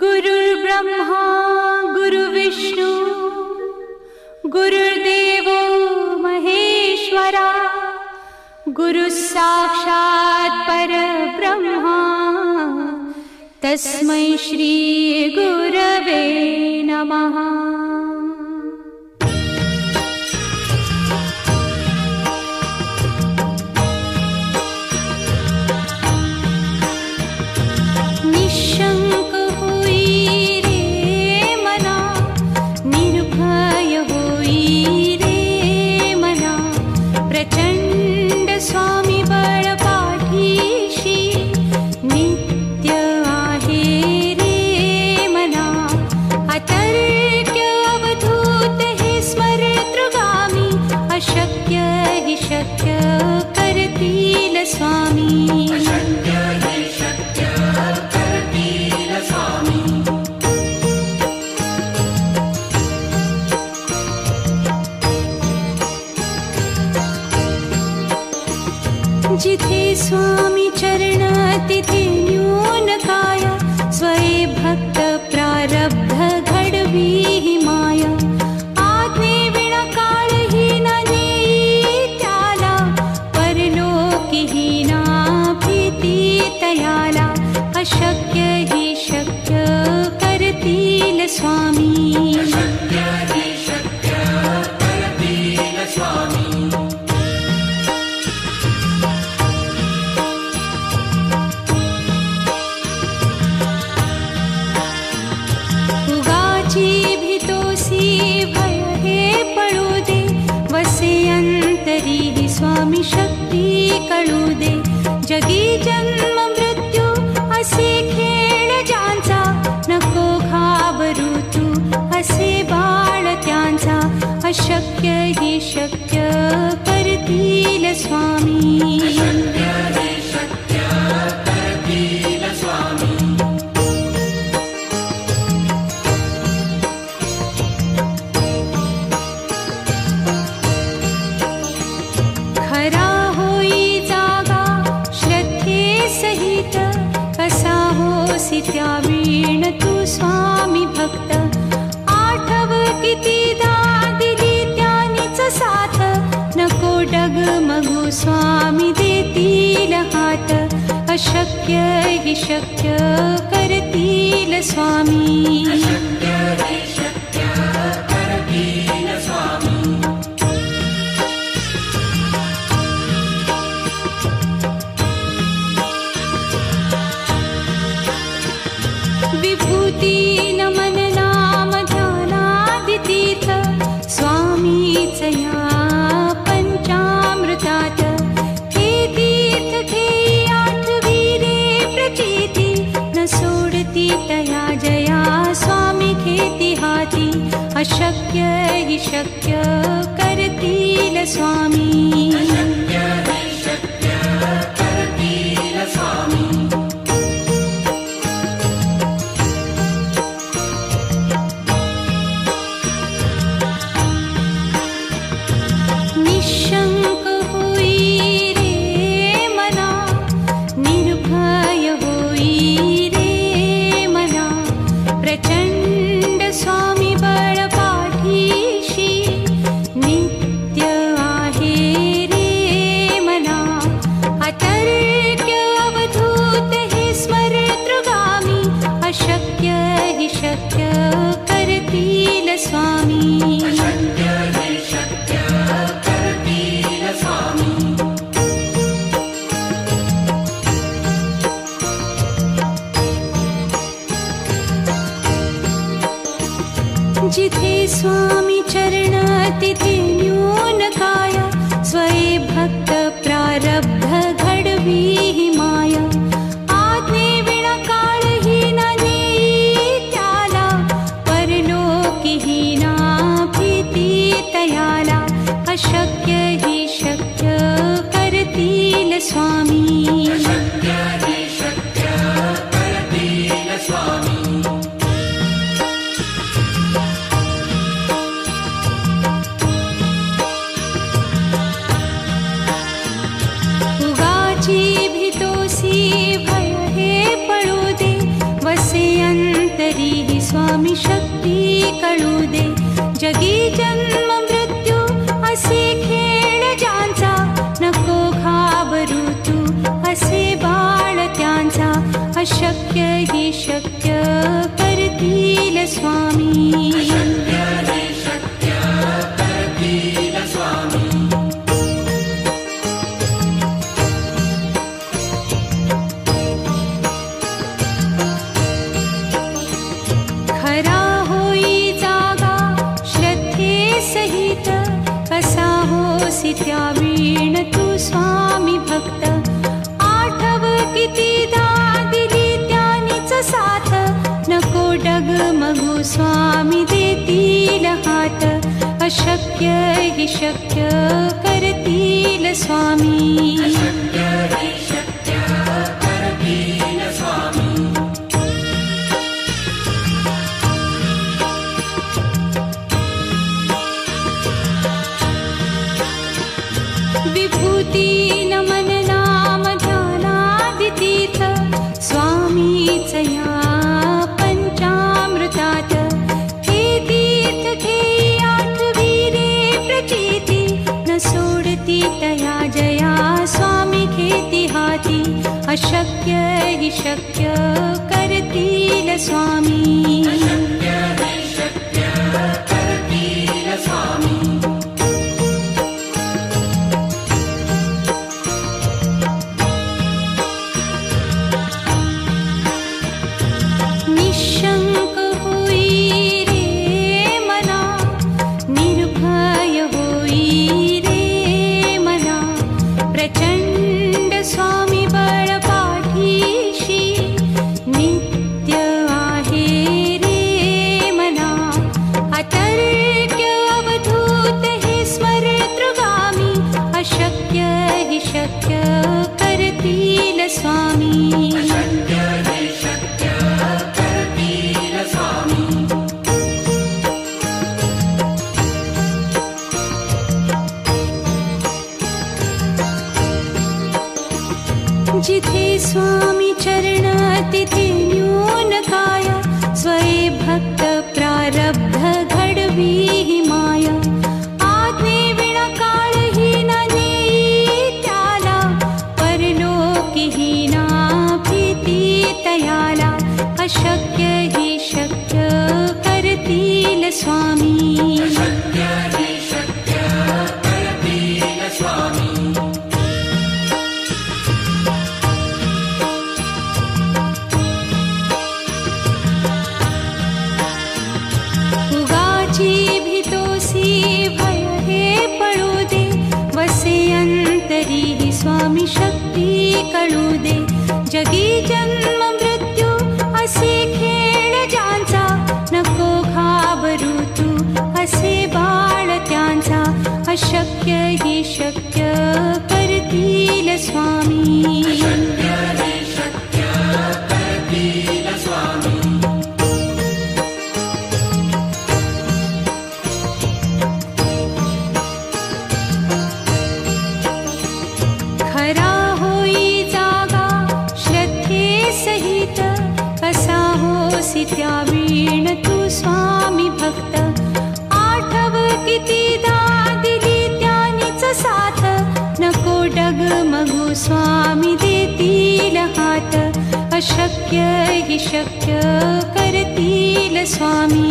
गुरुर्ब्रह्मा गुरुर्विष्णू गुरुर्देवो महेश्वरा गुरुः साक्षात् परब्रह्मा तस्मै श्री गुरवे नमः। जिथे स्वामी चरण तिथे न्यून काय स्वये भक्त प्रारब्ध घडवी ही माया। आज्ञे विना काळही न नेई त्याला परलोकी ही ना भीती तयाला। अशक्य ही शक्य करतील स्वामी। स्वामी शक्ती कळू दे जगी जन्म मृत्यू असे खेळ ज्यांचा नको घाबरू तू असे बाळ त्यांचा। अशक्य ही शक्य करतील स्वामी। खरा होई जागा श्रद्धे सहित कसा होसी त्या वीण तू स्वामी भक्त। आठव कितीदा दिली त्यानीच साथ नको डगमगू स्वामी देतील हात। अशक्य ही शक्य करतील स्वामी। विभूती नमन नाम ध्यानादितीर्थ स्वामीच या पंचामृतात। हे तीर्थ घेई आठवी रे प्रचिती न सोडती तया जया स्वामी घेती हाती। अशक्य ही शक्य करतील स्वामी। निशंक होई रे मना निर्भय होई रे मना। प्रचंड स्वामी बळ पाठीशी नित्य आहे रे मना। अतर्क्य अवधूत हे स्मरतृगामी। अशक्य ही शक्य करतील स्वामी। जिथे स्वामी चरण तिथे न्यून काय स्वये भक्त प्रारब्ध घडवी ही माया। आज्ञे विना काळही न नेई त्याला परलोकी ही ना भीती तयाला। अशक्य ही शक्य करतील स्वामी। भीतोसी भय हे पळू दे वसे अंत अंतरी स्वामी शक्ती कळू दे. जगी जन्म मृत्यू असे खेळ ज्यांचा, नको घाबरू तू असे बाळ त्यांचा. अशक्य ही शक्य करतील स्वामी. खरा होई जागा श्रद्धे सहित, कसा होसी त्या वीण तू स्वामी भक्त. आठव कितीदा दिली त्यानीच साथ, नको डगमगू स्वामी देतील हात. अशक्य ही शक्य करतील स्वामी. विभूती नमन नाम ध्यानादितीर्थ, स्वामीच या पंचामृतात. हे तीर्थ घेई आठवी रे प्रचिती, न सोडती तया जया स्वामी घेती हाती. अशक्य ही शक्य करतील स्वामी. निशंक होई रे मना, निर्भय होई रे मना. प्रचंड स्वामी बळ पाठीशी, नित्य आहे रे मना. अतर्क्य अवधूत हे स्मरतृगामी, अशक्य हि शक्य करतील स्वामी. जिथे स्वामी चरण तिथे न्यून काय, स्वये भक्त प्रारब्ध घडवी ही माया. आज्ञे विना काळही न नेई त्याला, परलोकीही ना भीती तयाला. अशक्य ही शक्य करतील स्वामी. भय हे पळू दे, वसे अंतरी स्वामी शक्ती कळू दे. जगी जन्म मृत्यू असे खेळ ज्यांचा, नको घाबरू तू असे बाळ त्यांचा. अशक्य ही शक्य करतील स्वामी. खरा होई जागा श्रद्धे सहित, कसा होसी त्या वीण तू स्वामी भक्त. आठव कितीदा दिली त्यानीच साथ, नको डगमगू स्वामी देतील हात. अशक्य हि शक्य करतील स्वामी.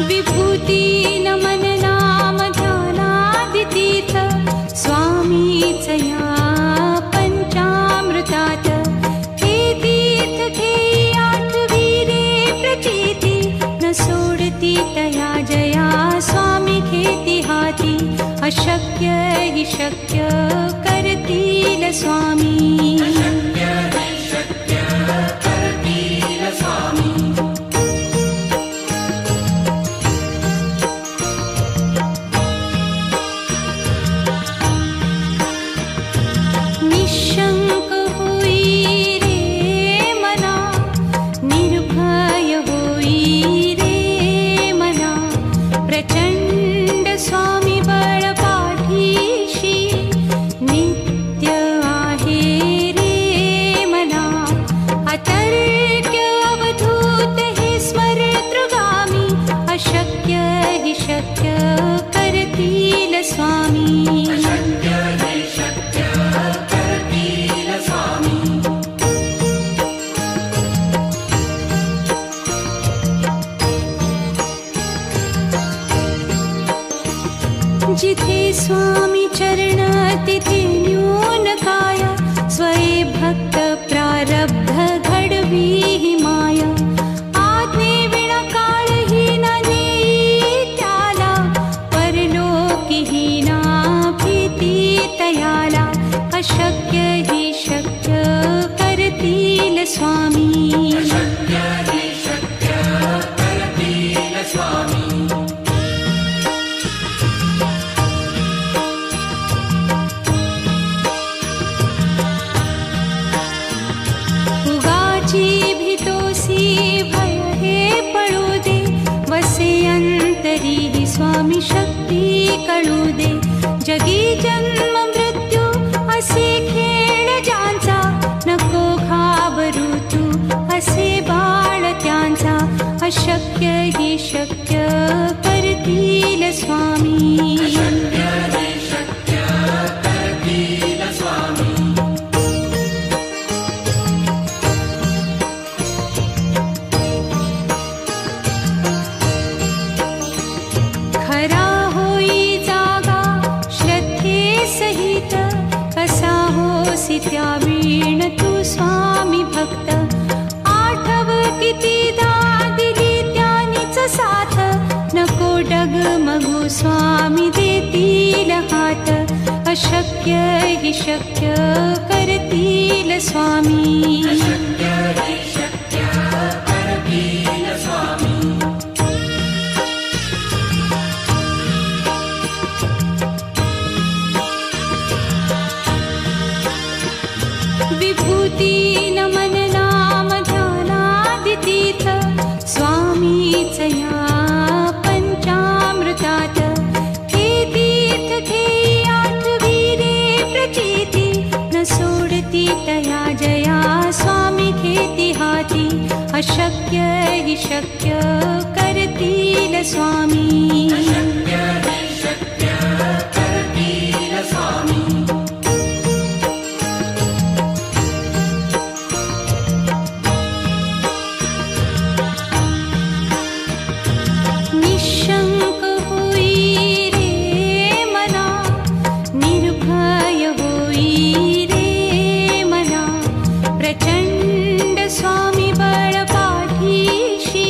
विभूती नमन नाम ध्यानादितीर्थ, स्वामीच या पंचामृतात. हे तीर्थ घेई आठवी रे प्रचिती, न सोडती तया जया स्वामी घेती हाती. अशक्य हि शक्य करतील स्वामी. निशंक होई रे मना, निर्भय होई रे स्वामी अशक्य हे शक्य करतील स्वामी जिथे स्वामी चरण तिथे न्यून काय स्वये भक्त प्रारब्ध घडवी ही माया आज्ञे विना काळही न नेई त्याला परलोकीही ना भीती तयाला अशक्य ही शक्य करतील स्वामी अशक्य हे शक्य करतील स्वामी भय हे पळू दे वसे अंतरी ही स्वामी शक्ती कळू दे जगी जन्म मृत्यू असे खेळ ज्यांचा नको घाबरू तू असे बाळ त्यांचा अशक्य ही शक्य करतील स्वामी अशक्य हे शक्य करतील स्वामी खरा होई जागा श्रद्धे सहित कसा होसी त्या वीण तू स्वामी भक्त आठव कितीदा दिली त्यानीच साथ नको डगमगू स्वामी देतील हात अशक्य ही शक्य करतील स्वामी अशक्य हे शक्य करतील स्वामी विभूती नमन नाम ध्यानादितीर्थ स्वामीच या पंचामृतात हे तीर्थ घेई आठवी रे प्रचिती न सोडती तया जया स्वामी घेती हाती अशक्य ही शक्य करतील स्वामी अशक्य हे शक्य करतील स्वामी निशंक होई रे मना निर्भय होई रे मना प्रचंड स्वामी बळ पाठीशी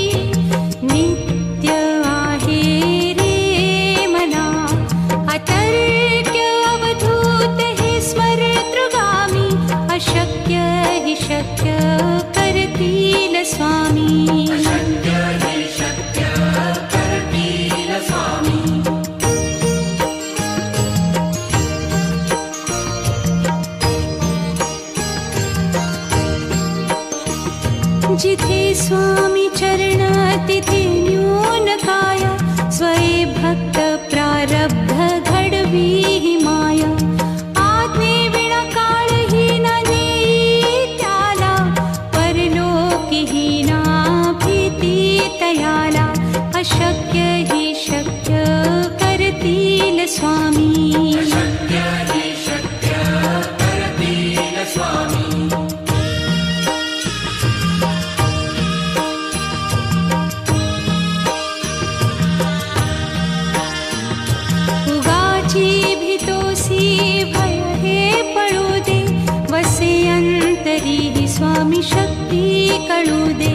नित्य आहे रे मना अतर्क्य अवधूत हे स्मरतृगामी अशक्य हि शक्य करतील स्वामी अशक्य हे शक्य करतील स्वामी जिथे स्वामी चरण तिथे न्यून काय स्वये भक्त प्रारब्ध घडवी ही माया आज्ञे विना काळही न नेई त्याला परलोकीही ना भीती तयाला अशक्य ही शक्य करतील स्वामी अशक्य हे शक्य करतील स्वामी भय हे पळू दे वसे अंतरी ही स्वामी शक्ती कळू दे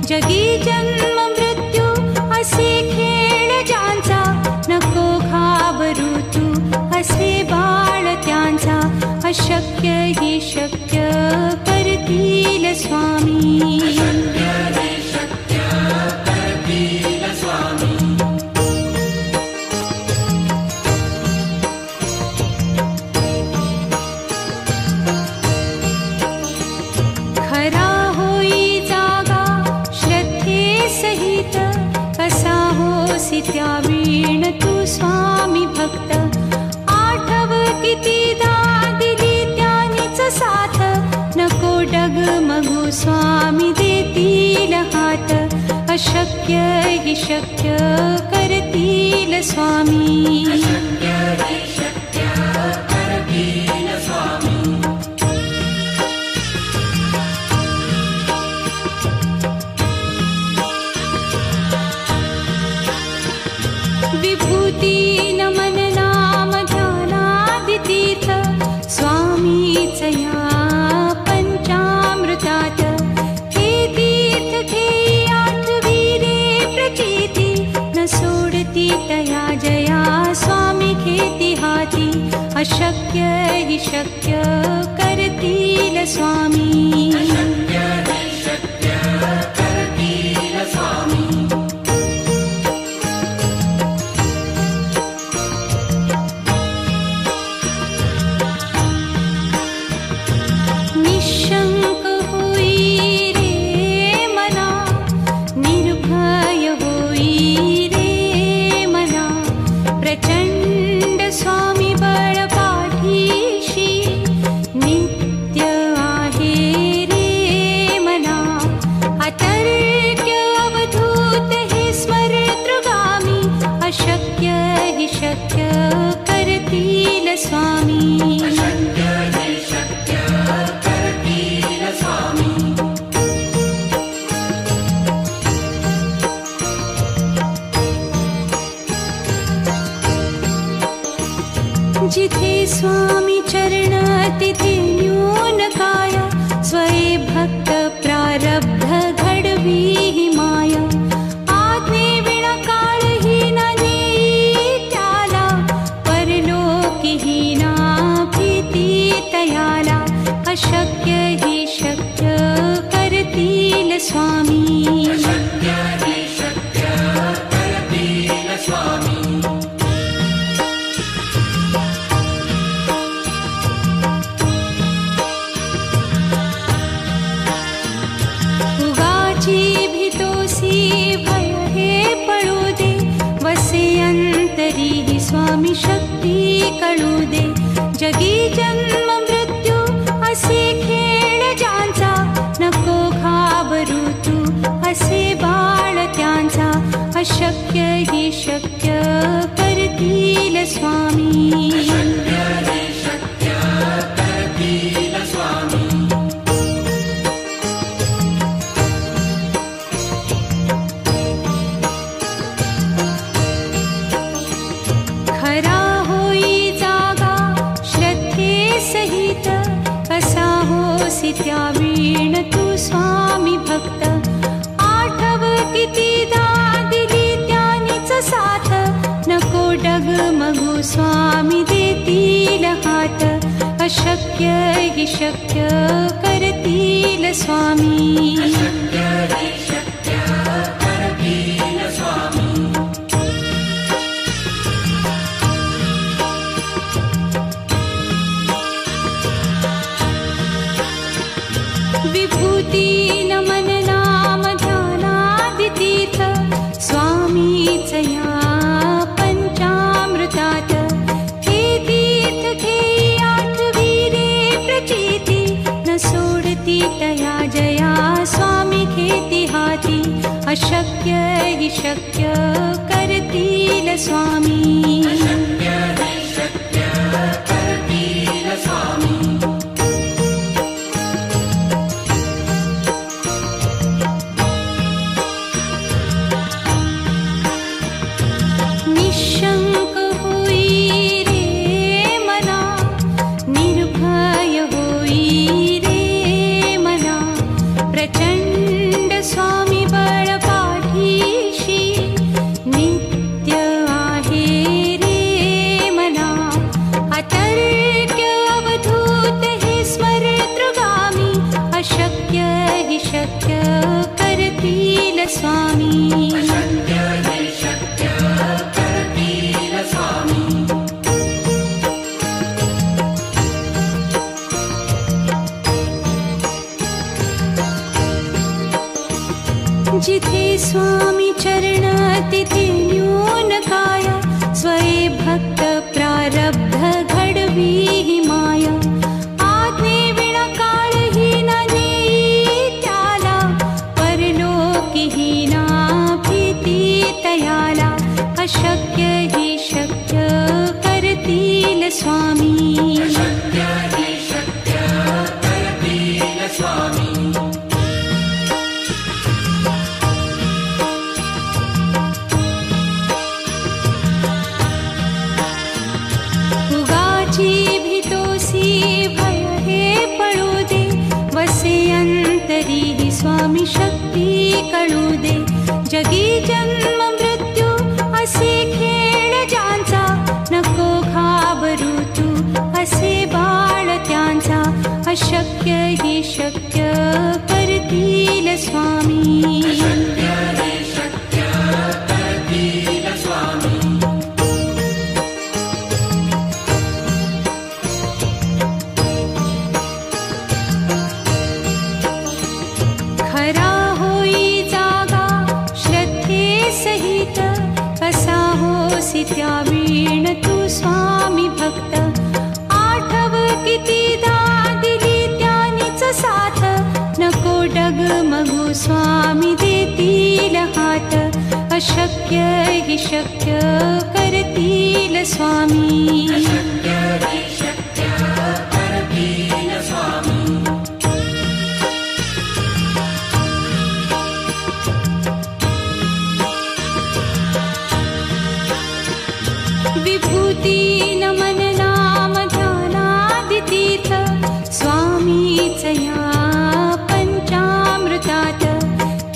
जगी जन्म मृत्यू असे खेळ ज्यांचा नको घाबरू तू असे बाळ त्यांचा अशक्य ही शक्य करतील स्वामी अशक्य हे शक्य करतील स्वामी खरा होई जागा श्रद्धे सहित कसा होसी त्या वीण तू स्वामी भक्त आठव कितीदा दिली त्यानीच साथ नको डगमगू स्वामी देतील हात अशक्य हि शक्य करतील करतील स्वामी. विभूती नमन नाम ध्यानादितीर्थ स्वामीच या पंचामृतात. हे तीर्थ घेई आठविरे प्रचिती न सोडती तया जया स्वामी घेती हाती. अशक्य हि शक्य करतील स्वामी. निशंक होई रे मना, निर्भय होई रे मना. प्रचंड स्वामी बळ पाठीशी नित्य आहे रे मना. अतर्क्य अवधूत हे स्मरतृगामी. अशक्य हि शक्य करतील स्वामी. जिथे स्वामी चरण तिथे न्यून काय. स्वये भक्त प्रारब्ध घडवी ही माया. आज्ञे विना काळही न नेई त्याला. परलोकीही ना भीती तयाला. अशक्य हि शक्य करतील स्वामी. उगाची भीतोसी भय हे पळू दे. वसे अंतरी ही स्वामी शक्ती कळू दे. जगी जन्म मृत्यू असे खेळ ज्यांचा. नको घाबरू तू असे बाळ त्यांचा. अशक्य हि शक्य करतील स्वामी. खरा होई जागा श्रद्धे सहित. कसा होसी त्या वीण तू स्वामी भक्त. आठव कितीदा दिली त्यानीच साथ. नको डगमगू स्वामी देतील हात. अशक्य हि शक्य करतील स्वामी. विभूती नमन नाम ध्यानादितीर्थ स्वामीच या पंचामृतात. हे तीर्थ घेई आठविरे प्रचिती न सोडती तया जया स्वामी घेती हाती. अशक्य हि शक्य करतील स्वामी. निशंक होई रे मना, निर्भय होई रे मना. प्रचंड स्वामी बळ पाठीशी नित्य आहे रे मना. अतर्क्य अवधूत हे स्मरतृगामी. अशक्य हि शक्य करतील स्वामी. जिथे स्वामी चरण तिथे न्यून काय. स्वये भक्त प्रारब्ध घडवी ही माया. आज्ञे विना काळही न नेई त्याला. परलोकीही ना भीती तयाला. अशक्य स्वामी उगाची भीतोसी भय हे पळू दे वसे अंतरी ही स्वामी शक्ती कळू दे जगी जन्म मृत्यू असे खेळ ज्यांचा नको घाबरू तू असे बाळ त्यांचा अशक्य ही शक्य करतील स्वामी खरा होई जागा श्रद्धे सहित कसा होसी त्या वीण तू स्वामी भक्त आठव कितीदा दिली त्यानीच साथ नको डगमगू स्वामी देतील हात अशक्य ही शक्य करतील स्वामी विभूती नमन नाम ध्यानादितीर्थ स्वामीच या पंचामृतात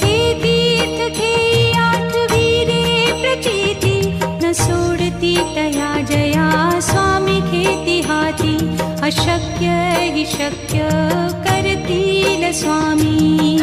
हे तीर्थ घेई आठवी रे प्रचिती न सोडती तया जया स्वामी घेती हाती अशक्य ही शक्य करतील स्वामी